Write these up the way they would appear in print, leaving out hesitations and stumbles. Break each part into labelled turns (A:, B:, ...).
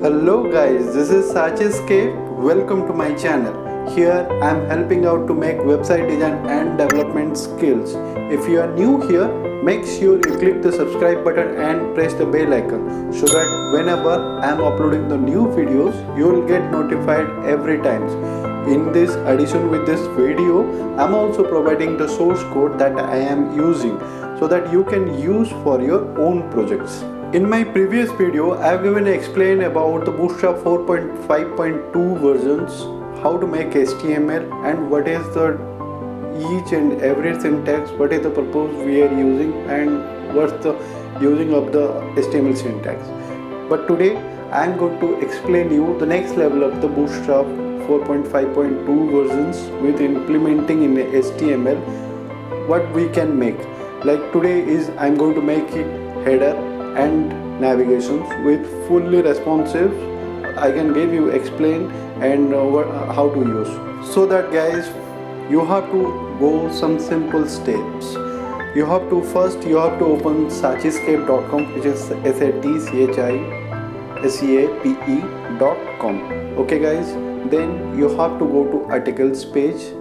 A: Hello guys, this is Sachiscape. Welcome to my channel. Here I am helping out to make website design and development skills. If you are new here, make sure you click the subscribe button and press the bell icon so that whenever I am uploading the new videos, you will get notified every time. In this addition with this video, I am also providing the source code that I am using so that you can use for your own projects. In my previous video, I have given explain about the Bootstrap 4.5.2 versions, how to make HTML and what is the each and every syntax, what is the purpose we are using and what's the using of the HTML syntax. But today I am going to explain you the next level of the Bootstrap 4.5.2 versions with implementing in HTML what we can make. Like today is I am going to make it header and navigations with fully responsive. I can give you explain and how to use, so that guys you have to go some simple steps. You have to open sachiscape.com, which is SATCHISCAPE.com. okay guys, then you have to go to articles page.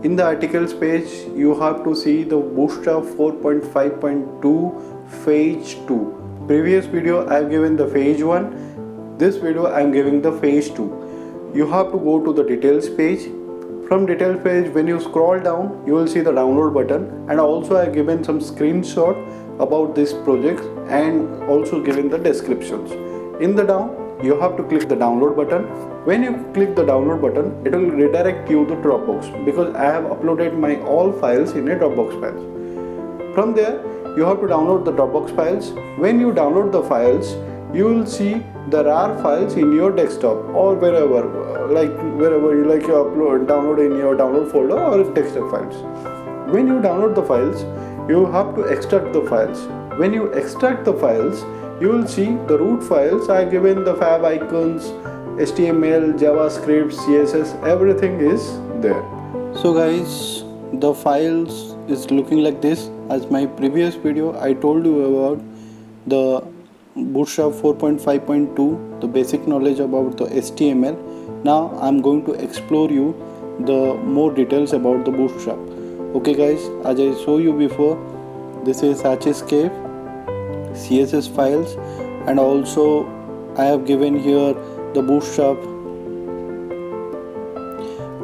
A: In the articles page you have to see the Bootstrap 4.5.2 phase 2. Previous video I have given the phase 1. This video I am giving the phase 2. You have to go to the details page. From details page, when you scroll down, you will see the download button, and also I have given some screenshot about this project and also given the descriptions. In the down, you have to click the download button. When you click the download button, it will redirect you to Dropbox because I have uploaded my all files in a Dropbox files. From there, you have to download the Dropbox files. When you download the files, you will see there are files in your desktop or wherever you like you download in your download folder or desktop files. When you download the files, you have to extract the files. When you extract the files, you will see the root files are given, the fav icons, HTML, JavaScript, CSS, everything is there. So guys, the files is looking like this. As my previous video I told you about the Bootstrap 4.5.2, the basic knowledge about the HTML. Now I'm going to explore you the more details about the Bootstrap. Okay guys, as I show you before, this is Sachiscape CSS files, and also I have given here the Bootstrap.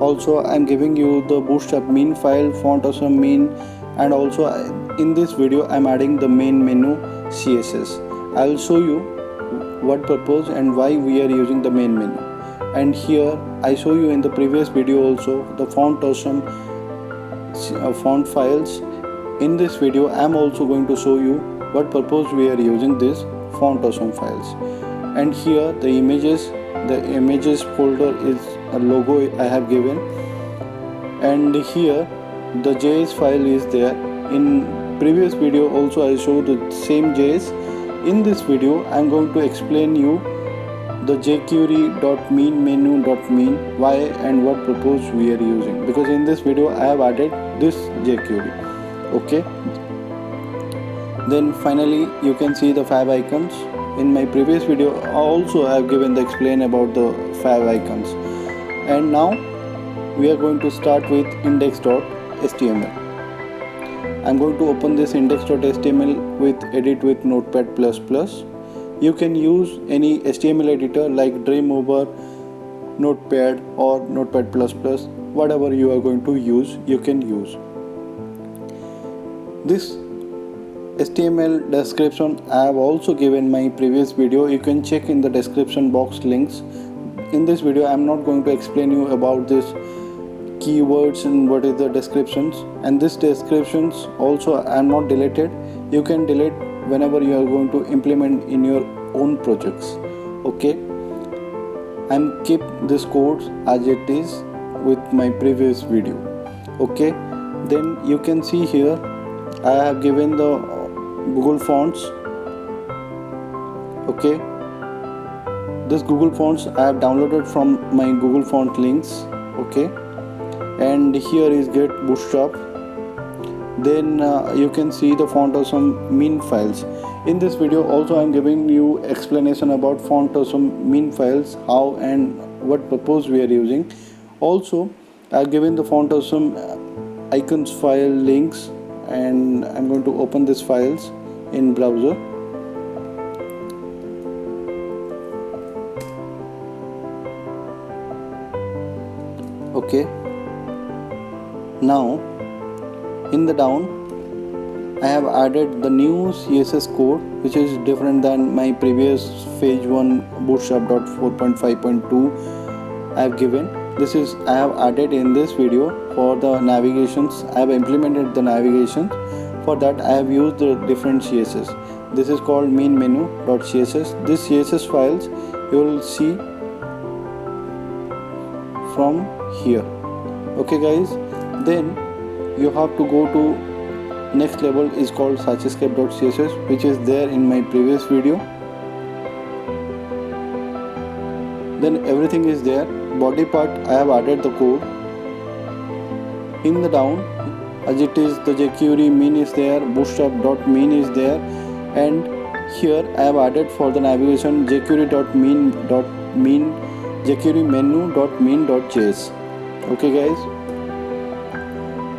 A: Also I am giving you the Bootstrap main file, font awesome main, and also in this video I am adding the main menu CSS. I will show you what purpose and why we are using the main menu. And here I show you in the previous video also the font awesome font files. In this video I am also going to show you what purpose we are using this font awesome files. And here the images folder is a logo I have given, and here the JS file is there. In previous video also I showed the same JS. In this video I am going to explain you the jQuery.mainMenu.main, why and what purpose we are using, because in this video I have added this jQuery. Okay, then finally you can see the fav icons. In my previous video also I have given the explain about the fav icons. And now we are going to start with index.html. I am going to open this index.html with edit with Notepad++. You can use any HTML editor like Dreamweaver, Notepad or Notepad++, whatever you are going to use, you can use. This HTML description I have also given my previous video. You can check in the description box links. In this video I am not going to explain you about this keywords and what is the descriptions, and this descriptions also I am not deleted. You can delete whenever you are going to implement in your own projects. Okay, I am keep this code as it is with my previous video. Okay, then you can see here I have given the Google Fonts. Okay, this Google Fonts I have downloaded from my Google Font links. Okay, and here is Get Bootstrap. Then you can see the font awesome min files. In this video also I am giving you explanation about font awesome min files, how and what purpose we are using. Also I have given the font awesome icons file links, and I'm going to open these files in browser. Okay, now in the down I have added the new CSS code, which is different than my previous phase 1 bootstrap.4.5.2 I have given. This is I have added in this video for the navigations. I have implemented the navigation. For that I have used the different CSS. This is called main menu.css. This CSS files you will see from here. Okay guys, then you have to go to next level is called searchescape.css, which is there in my previous video. Then everything is there. Body part I have added the code. In the down as it is, the jQuery min is there, bootstrap.min is there, and here I have added for the navigation jQuery.min jQuery menu.min.js. Okay guys,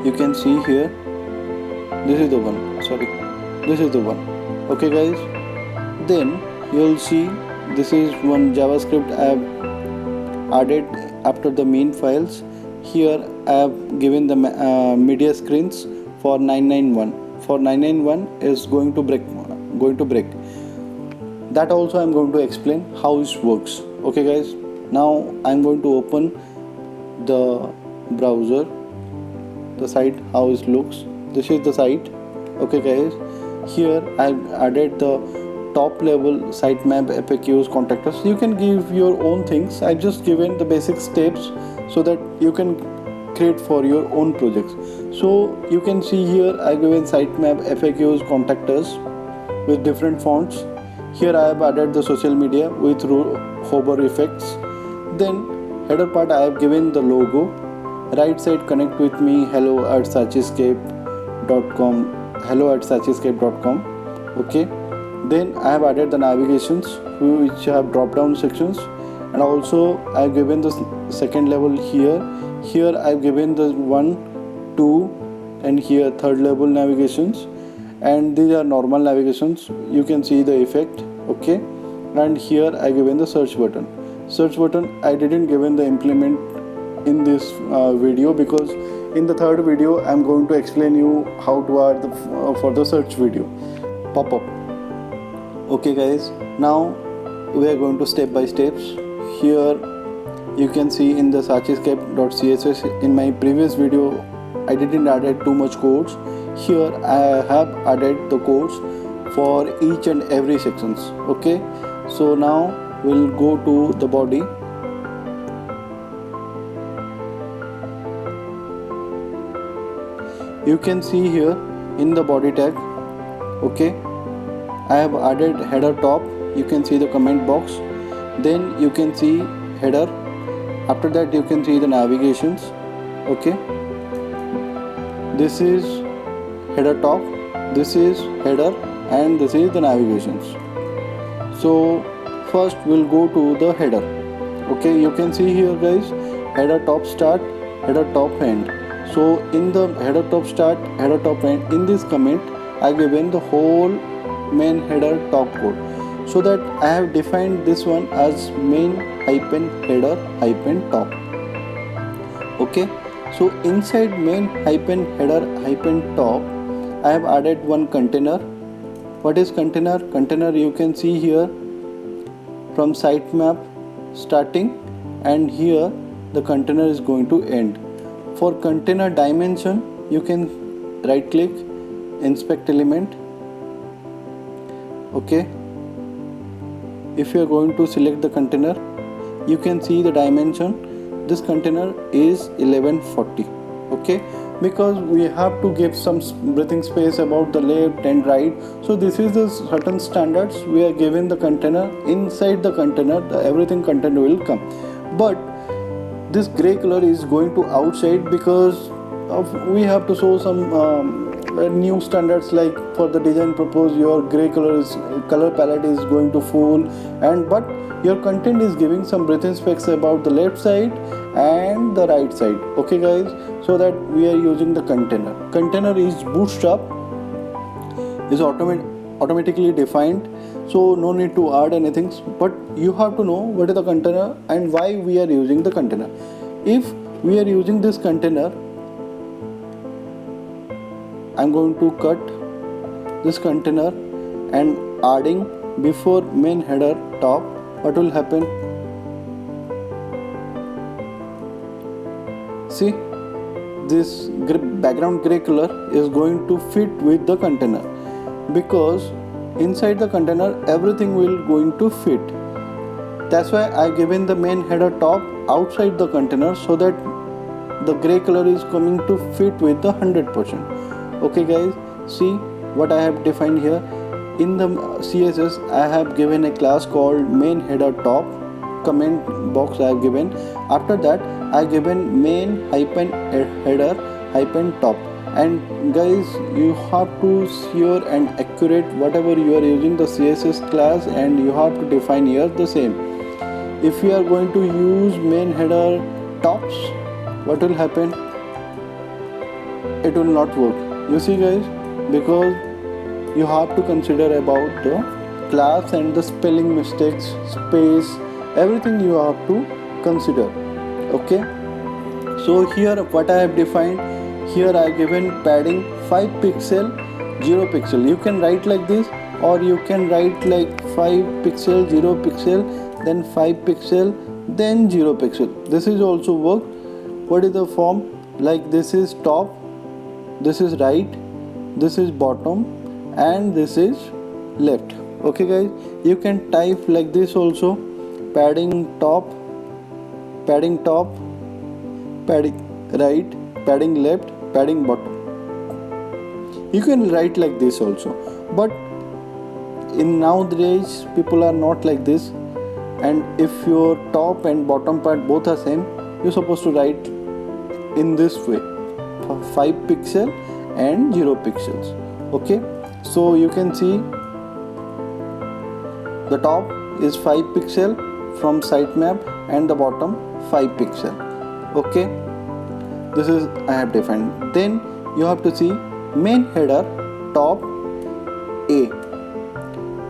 A: you can see here, this is the one, this is the one. Okay guys, then you will see this is one JavaScript I have added after the main files. Here I have given the media screens for 991. For 991 is going to break. That also I am going to explain how it works. Okay guys, now I am going to open the browser, the site how it looks. This is the site. Okay guys, here I have added the top level sitemap, FAQs, contactors. You can give your own things. I just given the basic steps so that you can create for your own projects. So you can see here I given sitemap, FAQs, contactors with different fonts. Here I have added the social media with hover effects. Then header part I have given the logo. Right side connect with me, hello@searchescape.com. Okay, then I have added the navigations which have drop down sections, and also I have given the second level here. Here I have given the 1, 2 and here third level navigations, and these are normal navigations. You can see the effect. Okay, and here I given the search button. I didn't given the implement in this video because in the third video I am going to explain you how to add the for the search video pop-up. Okay guys, now we are going to step by steps. Here you can see in the searchescape.css, in my previous video I didn't added too much codes. Here I have added the codes for each and every sections. Okay, so now we'll go to the body. You can see here in the body tag. Okay, I have added header top. You can see the comment box. Then you can see header. After that you can see the navigations. Okay, this is header top, this is header, and this is the navigations. So first we'll go to the header. Okay, you can see here guys, header top start, header top end. So in the header top start, header top end, in this comment I given the whole main header top code, so that I have defined this one as main hyphen header hyphen top. Okay, so inside main hyphen header hyphen top I have added one container. What is container? Container you can see here from sitemap starting, and here the container is going to end. For container dimension you can right click, inspect element. Okay, if you are going to select the container, you can see the dimension. This container is 1140. Okay, because we have to give some breathing space about the left and right, so this is the certain standards we are given the container. Inside the container everything content will come, but this gray color is going to outside because of we have to show some new standards, like for the design purpose your gray color palette is going to full, and but your content is giving some breathing specs about the left side and the right side. Okay guys, so that we are using the container is bootstrap, is automatically defined, so no need to add anything, but you have to know what is the container and why we are using the container. If we are using this container, I'm going to cut this container and adding before main header top. What will happen? See, this background gray color is going to fit with the container, because inside the container everything will going to fit. That's why I given the main header top outside the container, so that the gray color is coming to fit with the 100%. Okay guys, see what I have defined here. In the CSS I have given a class called main header top, comment box I have given. After that I given main hyphen header hyphen top. And guys, you have to sure and accurate whatever you are using the CSS class, and you have to define here the same. If you are going to use main header tops, what will happen? It will not work. You see guys, because you have to consider about the class and the spelling mistakes, space, everything you have to consider. Okay, so here what I have defined, here I given padding 5 pixel 0 pixel. You can write like this, or you can write like 5 pixel 0 pixel, then 5 pixel, then 0 pixel. This is also work. What is the form? Like this is top, this is right, this is bottom, and this is left. Okay guys, you can type like this also, padding top, padding right, padding left, padding bottom. You can write like this also, but in nowadays people are not like this, and if your top and bottom part both are same, you're supposed to write in this way, 5 pixel and 0 pixels. Okay, so you can see the top is 5 pixel from sitemap and the bottom 5 pixel. Okay, this is I have defined. Then you have to see main header top A,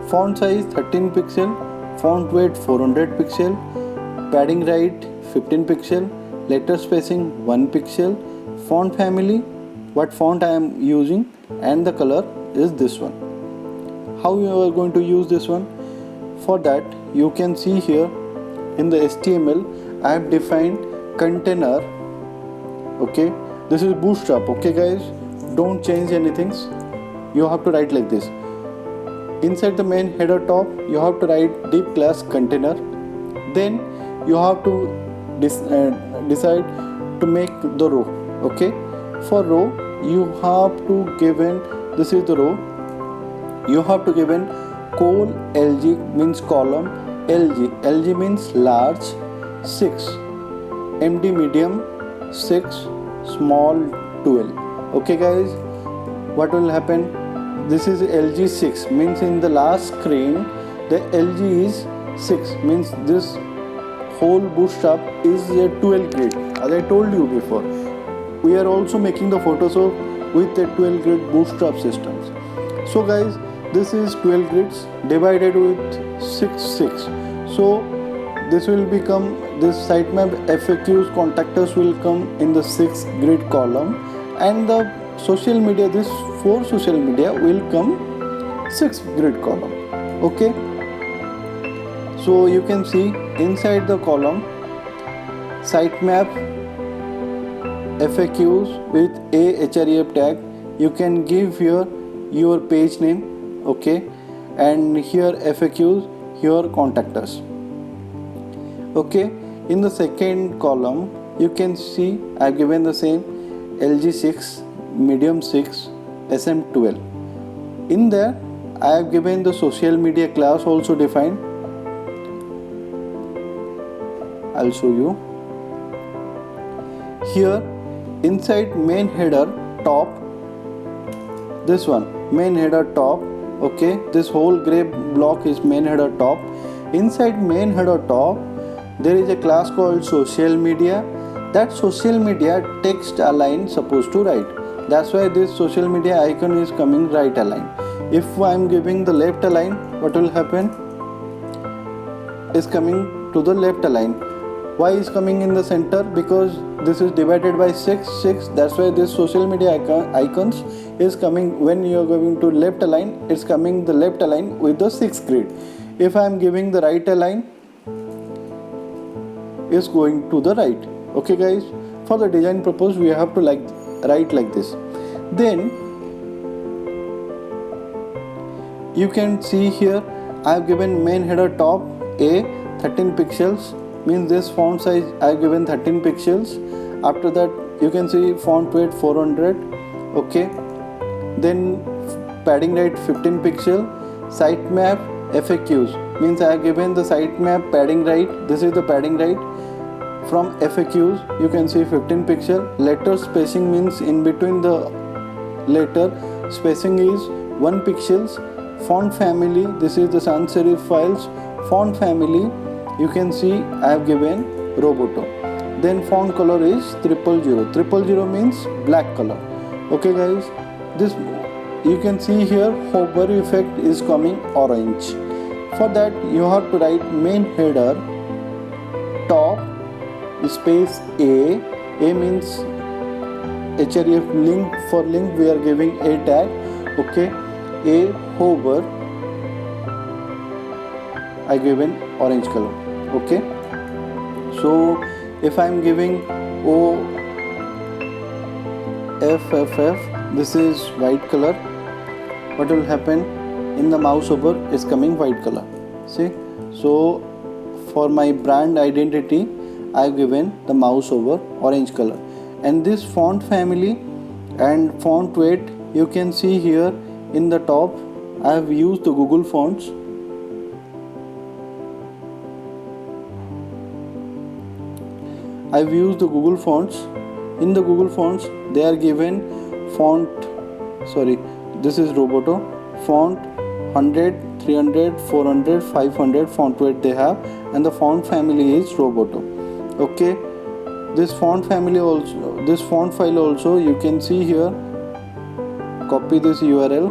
A: font size 13 pixel, font weight 400 pixel, padding right 15 pixel, letter spacing 1 pixel, font family, what font I am using, and the color is this one. How you are going to use this one? For that, you can see here in the HTML I have defined container. Okay, this is bootstrap. Okay guys, don't change anything. You have to write like this. Inside the main header top, you have to write div class container. Then you have to decide to make the row. Okay, for row you have to given, this is the row, you have to given col LG means column, LG means large 6, MD medium 6, small 12. Okay guys, what will happen? This is LG 6 means in the last screen the LG is 6 means this whole bootstrap is a 12 grid. As I told you before, we are also making the Photoshop with a 12 grid bootstrap systems. So guys, this is 12 grids divided with 6. So this will become, this sitemap FAQs contactors will come in the 6th grid column, and the social media, this 4 social media will come 6th grid column. Okay, so you can see inside the column sitemap FAQs with a href tag. You can give here your page name. Okay, and here FAQs, here contact us. Okay, in the second column you can see I have given the same LG 6, medium 6, SM12. In there I have given the social media class also defined. I'll show you. Here inside main header top, this one, main header top. Okay, this whole gray block is main header top. Inside main header top, there is a class called social media. That social media text align supposed to write. That's why this social media icon is coming right align. If I am giving the left align, what will happen? Is coming to the left align. Why is coming in the center? Because this is divided by 6. That's why this social media icons is coming when you are going to left align. It's coming the left align with the 6th grid. If I am giving the right align, is going to the right. Okay guys, for the design purpose we have to write like this. Then you can see here I have given main header top A 13 pixels, means this font size I have given 13 pixels. After that you can see font weight 400. Okay, then padding right 15 pixel. Sitemap FAQs, means I have given the sitemap padding right. This is the padding right. From FAQs you can see 15 pixel. Letter spacing, means in between the letter spacing is 1 pixels. Font family, this is the sans serif files. Font family you can see I have given Roboto. Then font color is 000. 000 means black color. Okay guys, this you can see here hover effect is coming orange. For that you have to write main header top space A. A means href link. For link we are giving a tag. Okay, A hover I given orange color. Okay, so if I am giving OFFF, this is white color. What will happen? In the mouse over is coming white color. See, so for my brand identity I have given the mouse over orange color. And this font family and font weight you can see here in the top. I have used the Google Fonts. I've used the Google Fonts. In the Google Fonts they are given this is Roboto. Font 100, 300, 400, 500 font weight they have, and the font family is Roboto. Okay, this font family also, this font file also you can see here. Copy this URL,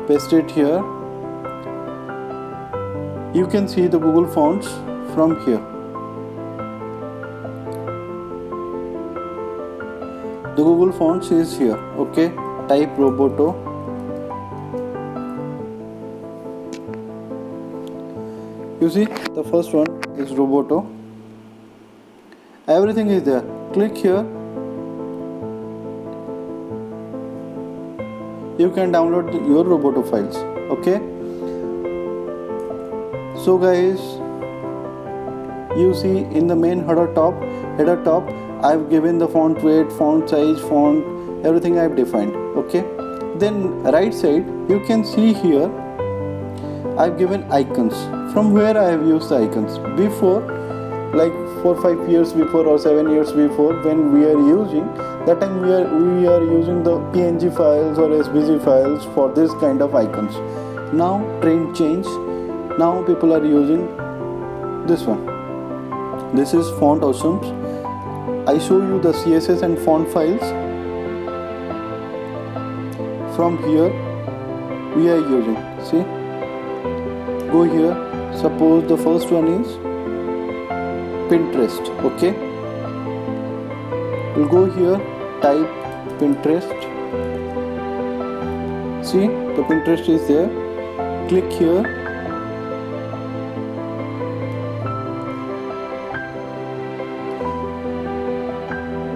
A: paste it here. You can see the Google Fonts from here. The Google Fonts is here. Okay, type Roboto. You see the first one is Roboto. Everything is there. Click here. You can download your Roboto files. Okay, so guys, you see in the main header top I have given the font weight, font size, font, everything I have defined. Okay, then right side you can see here I have given icons. From where I have used the icons before, like 4-5 years before or 7 years before, when we are using that time we are using the PNG files or SVG files for this kind of icons. Now trend change. Now people are using this one. This is Font Awesome. I show you the CSS and font files. From here we are using. See, go here. Suppose the first one is Pinterest. Okay, we'll go here, type Pinterest. See, the Pinterest is there. Click here.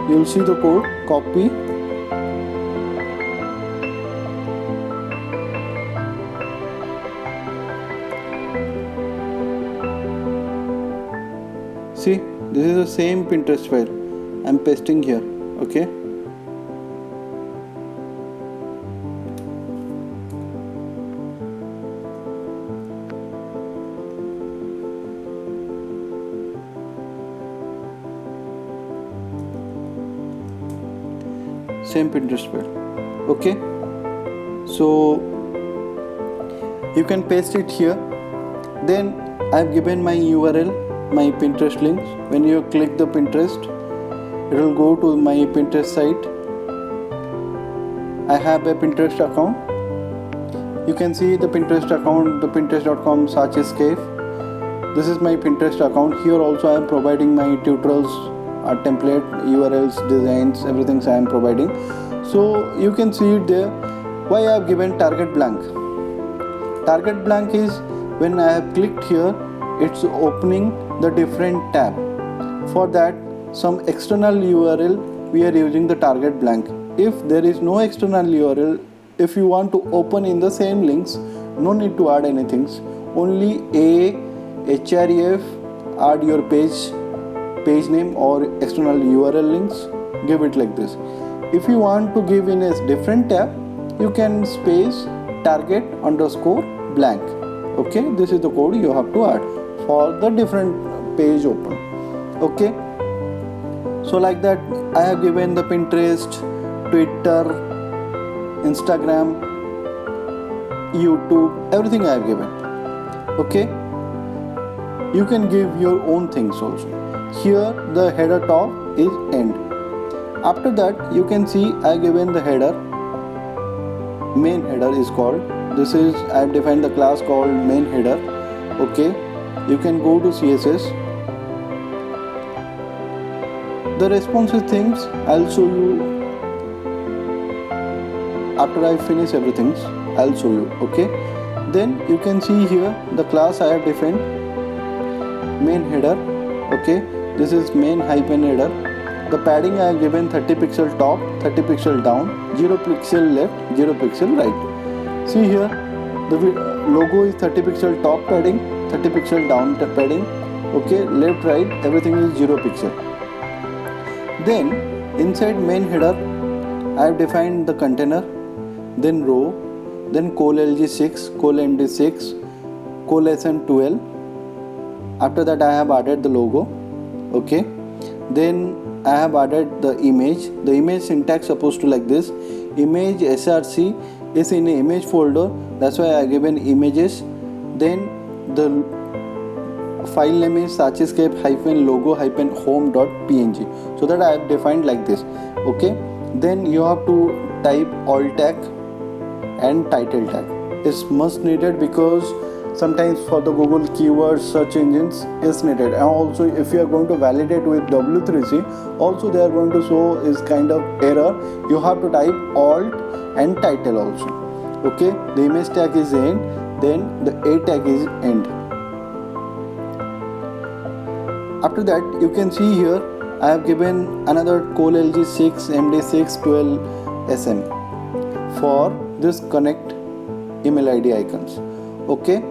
A: You'll see the code. Copy. See, this is the same Pinterest file. I'm pasting here. Okay. same Pinterest file. Okay, so you can paste it here. Then I've given my URL, my Pinterest links. When you click the Pinterest, it will go to my Pinterest site. I have a Pinterest account. You can see the Pinterest account, the pinterest.com search escape. This is my Pinterest account. Here also I am providing my tutorials, template, URLs, designs, everything I am providing. So you can see it there. Why I have given target blank? Target blank is when I have clicked here, it's opening the different tab. For that, some external URL, we are using the target blank. If there is no external URL, if you want to open in the same links, no need to add anything. Only a href, add your page name or external URL links, give it like this. If you want to give in a different tab, you can space target underscore blank. Okay, this is the code you have to add for the different page open. Okay, so like that I have given the Pinterest, Twitter, Instagram, YouTube, everything I have given. Okay, you can give your own things also. Here the header top is end. After that you can see I have given the header. Main header is called. This is I have defined the class called main header. Okay, you can go to CSS. The responsive things I'll show you after I finish everything. I'll show you. Okay, then you can see here the class I have defined, main header. Okay, this is main hyphen header. The padding I have given 30 pixel top, 30 pixel down, 0 pixel left, 0 pixel right. See here, the logo is 30 pixel top padding, 30 pixel down padding. Okay, left, right, everything is 0 pixel. Then inside main header, I have defined the container, then row, then colLG6, colMD6, colSN12. After that I have added the logo. Okay, then I have added the image. The image syntax supposed to like this. Image src is in an image folder. That's why I given images. Then the file name is searchescape-logo-home.png. So that I have defined like this. Okay. Then you have to type alt tag and title tag. It's must needed because sometimes for the Google keywords search engines is needed, and also if you are going to validate with W3C, also they are going to show is kind of error. You have to type alt and title also. Okay, the image tag is end, then the a tag is end. After that you can see here I have given another colLG6 MD6 12 SM for this connect email ID icons. Okay,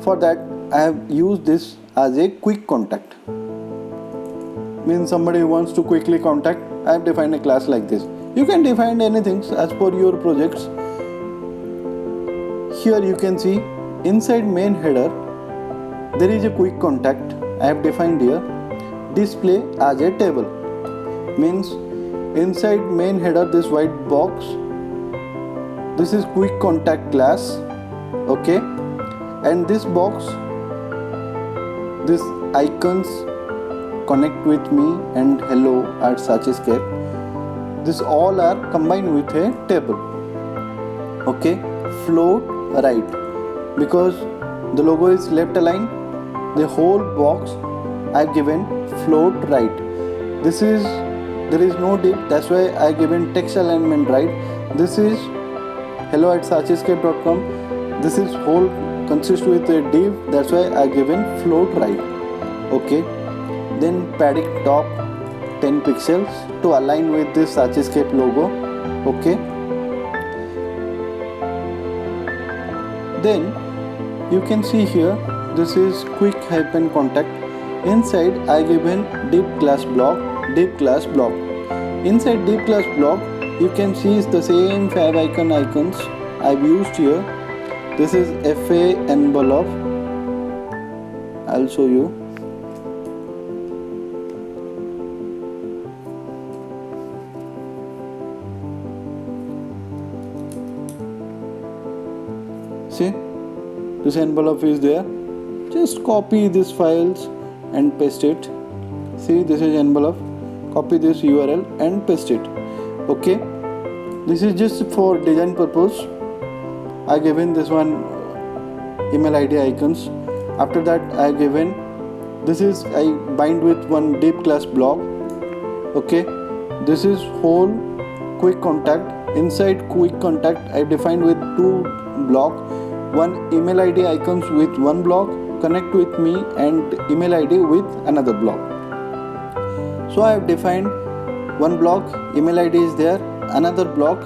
A: for that I have used this as a quick contact. Means somebody who wants to quickly contact, I have defined a class like this. You can define anything as per your projects. Here you can see inside main header there is a quick contact. I have defined here display as a table. Means inside main header this white box, this is quick contact class. Okay, and this box, this icons connect with me and hello at searchescape, this all are combined with a table. Okay, float right because the logo is left aligned, the whole box I've given float right. This is, there is no div, that's why I given text alignment right. This is hello at searchescape.com. This is whole consists with a div, that's why I given float right. Okay, then padding top 10 pixels to align with this searchescape logo. Okay, then you can see here this is quick hyphen contact. Inside I given div class block. Inside div class block you can see is the same favicon icons I've used here. This is FA envelope. I'll show you. this envelope is there. Just copy these files and paste it. See, this is envelope. Copy this URL and paste it. Okay, this is just for design purpose. I given this one email ID icons. After that I given this is I bind with one deep class block. Okay, this is whole quick contact. Inside quick contact I defined with two block, one email ID icons with one block, connect with me, and email ID with another block. So I have defined one block, email ID is there, another block,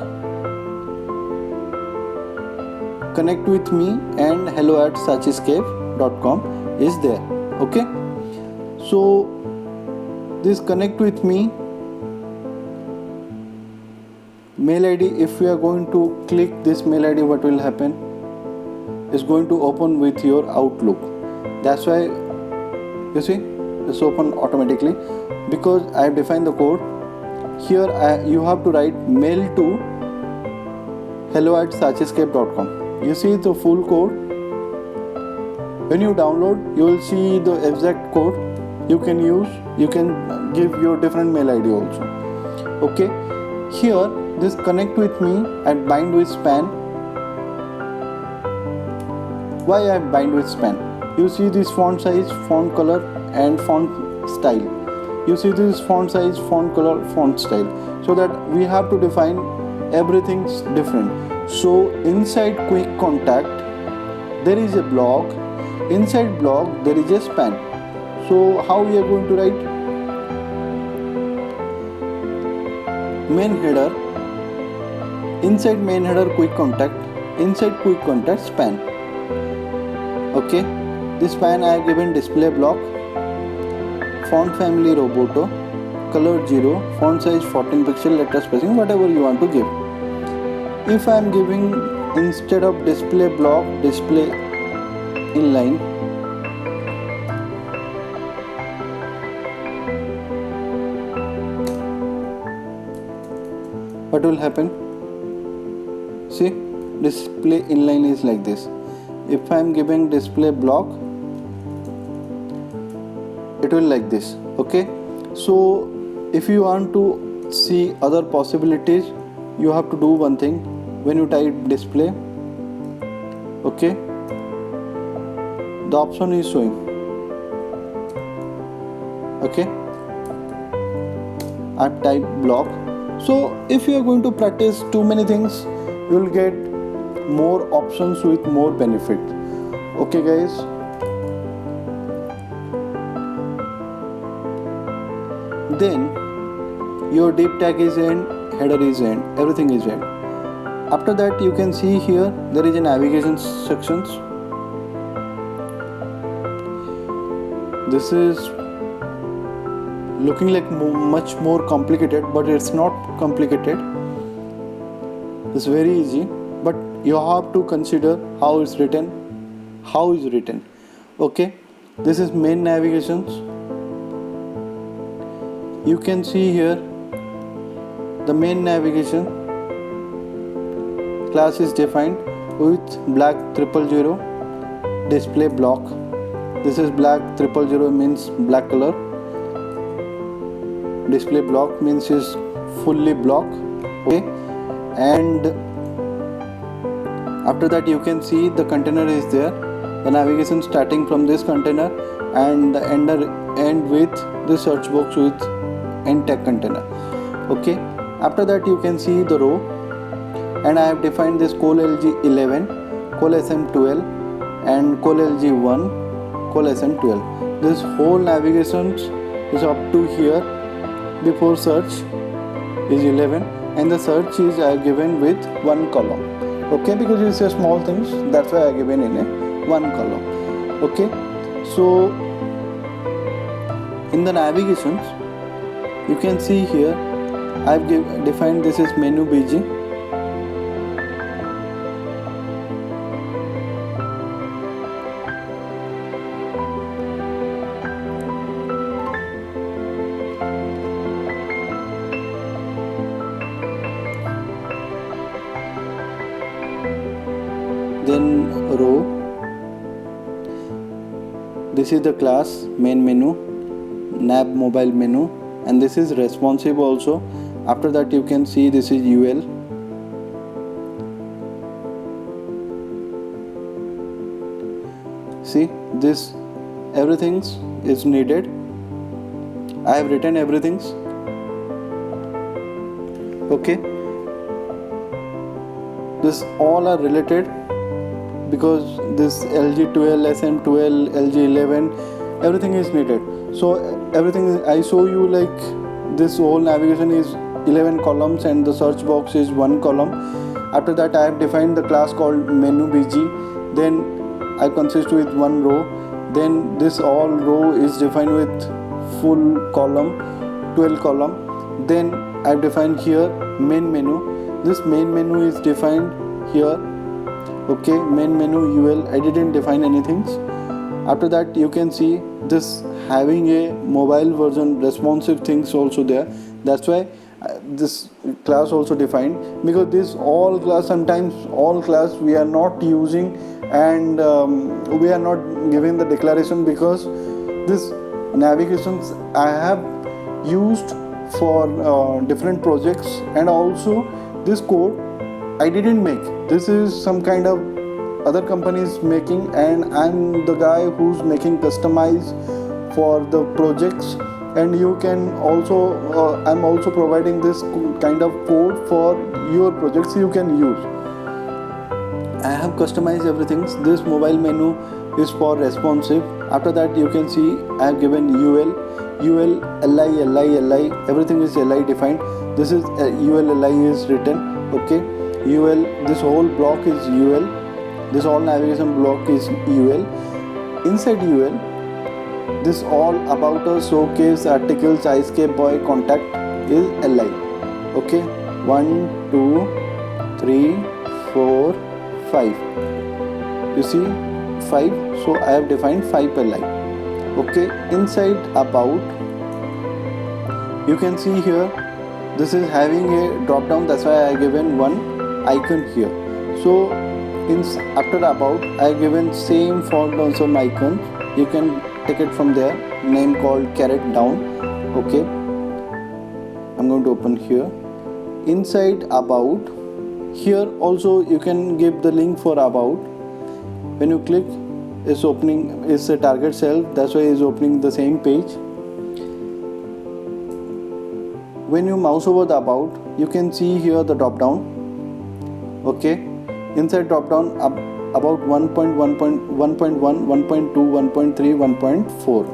A: connect with me, and hello@sachescape.com is there. Okay, so this connect with me mail ID, if we are going to click this mail ID, what will happen is going to open with your Outlook. That's why you see it's open automatically, because I have defined the code here. You have to write mail to hello@sachescape.com. You see the full code. When you download, you will see the exact code you can use. You can give your different mail ID also. Okay, here this connect with me and bind with span. Why I bind with span? You see this font size, font color, and font style. You see this font size, font color, font style, so that we have to define everything's different. So inside quick contact there is a block, inside block there is a span. So how we are going to write? Main header, inside main header quick contact, inside quick contact span. Okay, this span I have given display block, font family Roboto, color 0, font size 14 pixel, letter spacing, whatever you want to give. If I am giving instead of display block, display inline, what will happen? See, display inline is like this. If I am giving display block, it will like this. Okay, so if you want to see other possibilities, you have to do one thing. When you type display, okay, the option is showing. Okay, I've typed block. So if you are going to practice too many things, you will get more options with more benefit. Okay guys, then your deep tag is in, header is in, everything is in. After that you can see here there is a navigation sections. This is looking like much more complicated, but it's not complicated. It's very easy, but you have to consider how it's written. How is written? Okay, this is main navigations. You can see here the main navigation class is defined with black 000 display block. This is black 000 means black color. Display block means is fully block. Okay, and after that you can see the container is there. The navigation starting from this container and the end with the search box with end tag container. Okay, after that you can see the row, and I have defined this ColLG11, ColSM12 and ColLG1, ColSM12. This whole navigations is up to here. Before search is 11 and the search is I have given with one column. Okay, because it's a small things, that's why I have given in a one column. Okay, so in the navigations you can see here I have defined this is menu BG. Then row, this is the class main menu, nav mobile menu, and this is responsive also. After that you can see this is UL. See this, everything is needed. I have written everything. Okay, this all are related because this LG12, SM12, LG11, everything is needed. So everything I show you, like this whole navigation is 11 columns and the search box is 1 column. After that I have defined the class called menu BG, then I consist with 1 row, then this all row is defined with full column, 12 column. Then I have defined here main menu. This main menu is defined here. Okay, main menu UL, I didn't define anything. After that you can see this having a mobile version responsive things also there. That's why this class also defined, because this all class, sometimes all class we are not using and we are not giving the declaration, because this navigations I have used for different projects, and also this code I didn't make. This is some kind of other companies making, and I'm the guy who's making customize for the projects. And you can also I'm also providing this kind of code for your projects you can use. I have customized everything. This mobile menu is for responsive. After that you can see I have given UL, LI, everything is LI defined. This is UL LI is written. Okay, UL, this whole block is UL, this all navigation block is UL. Inside UL, this all about us, showcase, articles, iScape boy, contact is LI. Okay, 1 2 3 4 5, you see 5, so I have defined 5 LI. Okay, inside about you can see here this is having a drop down, that's why I given one icon here. So after about I given same font on some icon, you can take it from there, name called caret down. Okay, I'm going to open here. Inside about, here also you can give the link for about. When you click, it's opening, it's a target cell, that's why it's opening the same page. When you mouse over the about, you can see here the drop down. Okay, inside drop down about 1.1, 1.1, 1.2, 1.3, 1.4.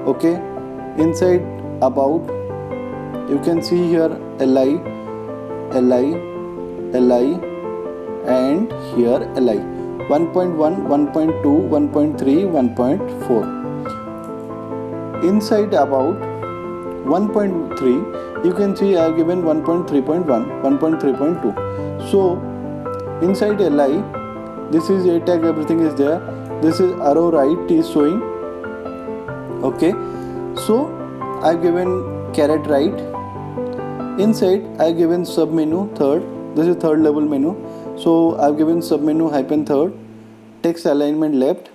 A: okay, inside about you can see here LI, and here LI 1.1, 1.2, 1.3, 1.4. inside about 1.3 you can see I have given 1.3.1, 1.3.2. so inside LI, this is a tag, everything is there. This is arrow right is showing. Okay, so I have given caret right. Inside I have given sub menu third. This is third level menu. So I have given sub menu hyphen third, text alignment left,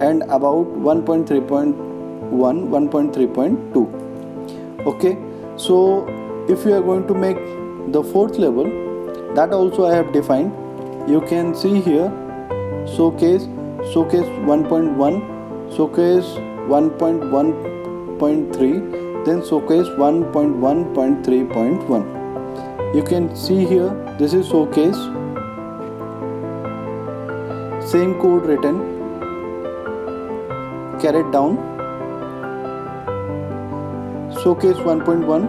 A: and about 1.3.1, 1.3.2. Okay, so if you are going to make the fourth level, that also I have defined. You can see here showcase 1.1, showcase 1.1.3, then showcase 1.1.3.1. you can see here this is showcase, same code written, caret down, showcase 1.1,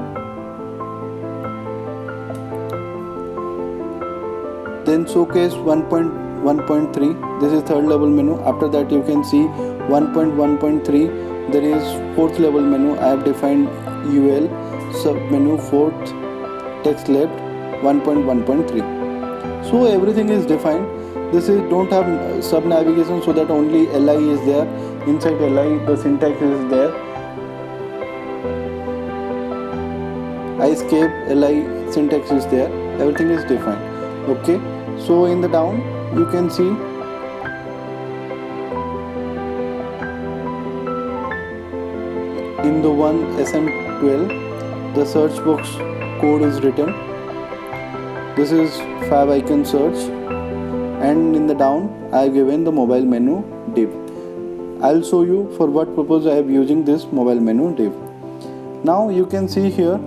A: then showcase 1.1.3. this is third level menu. After that you can see 1.1.3, there is fourth level menu. I have defined UL sub menu fourth, text left 1.1.3. so everything is defined. This is don't have sub navigation, so that only LI is there. Inside LI the syntax is there. iScape LI syntax is there. Everything is defined. Okay, so in the down you can see in the one SM12 the search box code is written. This is favicon search, and in the down I have given the mobile menu div. I'll show you for what purpose I am using this mobile menu div. Now you can see here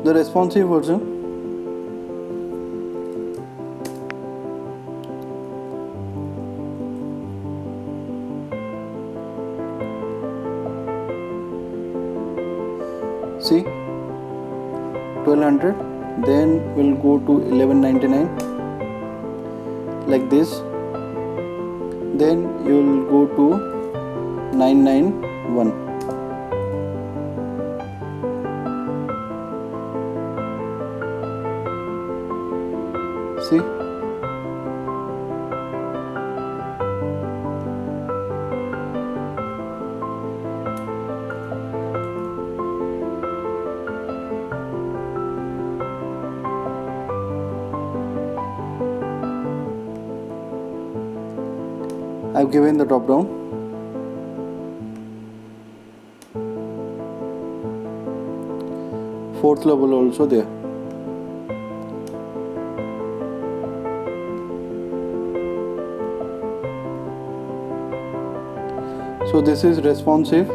A: the responsive version. See, 1200, then we'll go to 1199 like this, then you will go to 991. See, I've given the drop down. Fourth level also there. So this is responsive.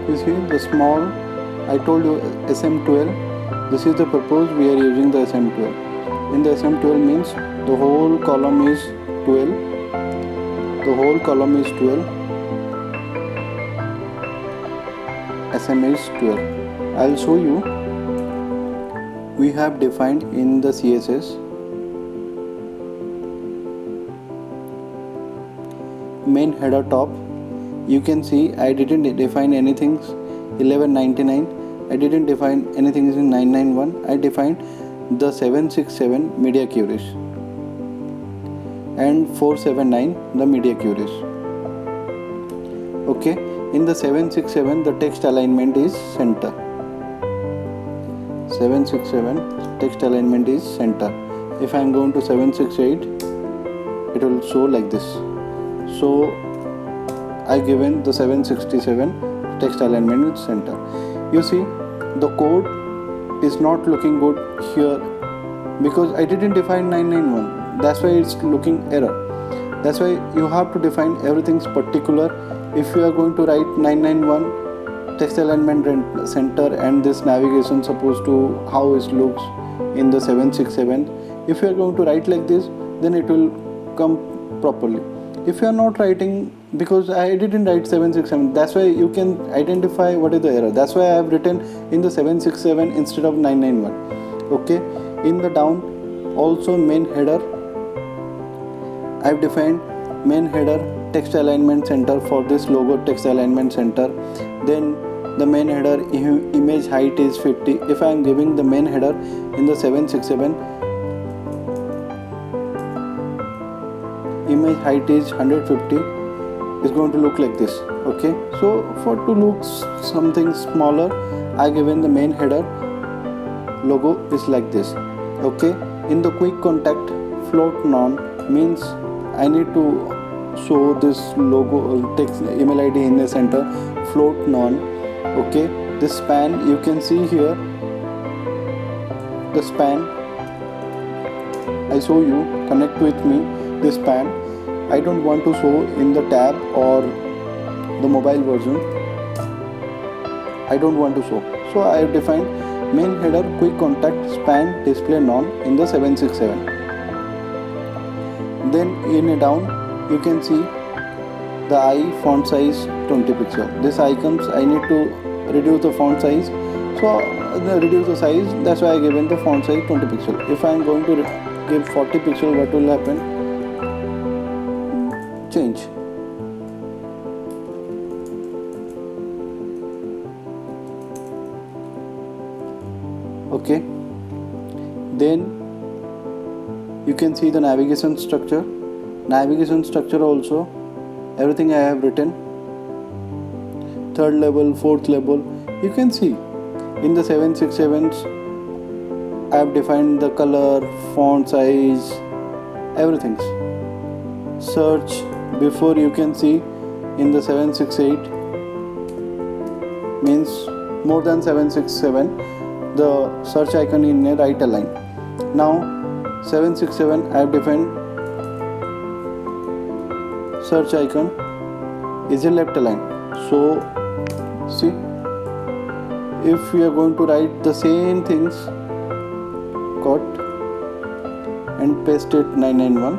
A: You see the small, I told you SM12, this is the purpose we are using the SM12. In the SM12 means the whole column is 12, the whole column is 12, SM is 12. I'll show you. We have defined in the CSS main header top. You can see I didn't define anything 1199, I didn't define anything in 991, I defined the 767 media queries and 479 the media queries. Okay, in the 767 the text alignment is center. 767 text alignment is center. If I am going to 768, it will show like this. So I given the 767 text alignment is center. You see the code is not looking good here because I didn't define 991. That's why it's looking error. That's why you have to define everything's particular. If you are going to write 991 text alignment center and this navigation supposed to how it looks in the 767, if you are going to write like this, then it will come properly. If you are not writing, because I didn't write 767, that's why you can identify what is the error. That's why I have written in the 767 instead of 991. Okay, in the down also main header, I have defined main header text alignment center for this logo text alignment center. Then the main header image height is 50. If I am giving the main header in the 767, image height is 150, is going to look like this. Okay, so for to look something smaller, I given the main header logo is like this. Okay, in the quick contact float none means I need to show this logo text email ID in the center, float none. Okay, this span you can see here, the span I show you, connect with me. This span I don't want to show in the tab or the mobile version. I don't want to show, so I have defined main header quick contact span display none in the 767. Then in a down you can see the I font size 20 pixel. This icons I need to reduce the font size, so reduce the size, that's why I given the font size 20 pixel. If I am going to give 40 pixel, what will happen? Change. Okay, then you can see the navigation structure also, everything I have written, third level, fourth level. You can see in the 767s I have defined the color, font size, everything. Search before, you can see in the 768 means more than 767, the search icon in a right align. Now 767 I have defined search icon is a left align. So see, if we are going to write the same things, cut and paste it 991,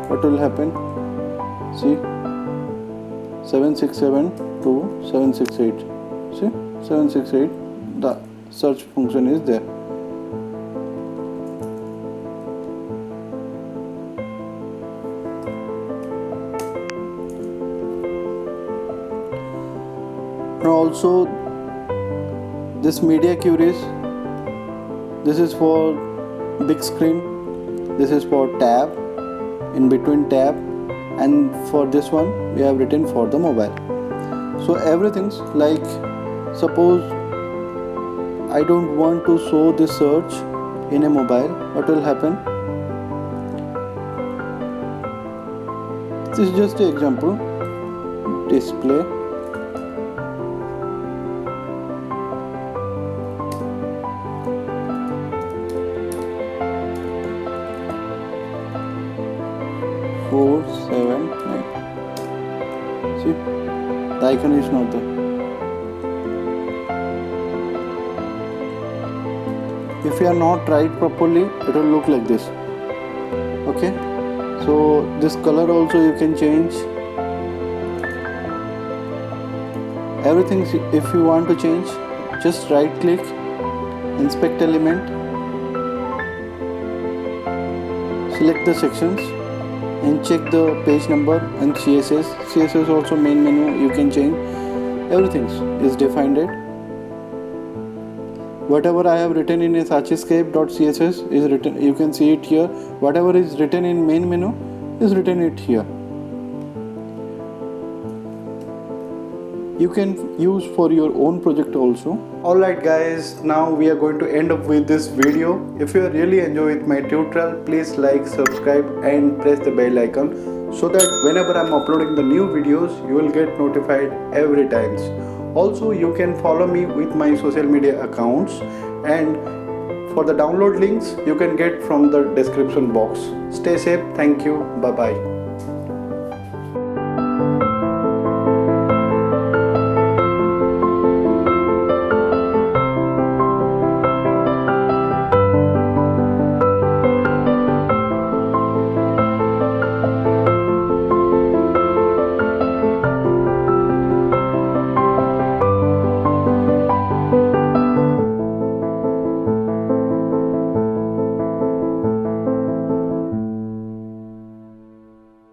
A: what will happen? See, 767 to 768. See, 768, the search function is there. Now also this media queries, this is for big screen, this is for tab, in between tab, and for this one we have written for the mobile. So everything's like, suppose I don't want to show this search in a mobile, what will happen? This is just an example. Display, four, 7, 9. See, the icon is not there. If you are not write properly, it will look like this. Okay, so this color also you can change. Everything, if you want to change, just right click, inspect element, select the sections and check the page number and CSS also main menu you can change. Everything is defined it. Whatever I have written in Sachiscape.css is written, you can see it here. Whatever is written in main menu is written it here. You can use for your own project also. Alright guys, now we are going to end up with this video. If you really enjoyed my tutorial, please like, subscribe and press the bell icon so that whenever I'm uploading the new videos, you will get notified every time. Also, you can follow me with my social media accounts, and for the download links you can get from the description box. Stay safe, thank you, bye bye.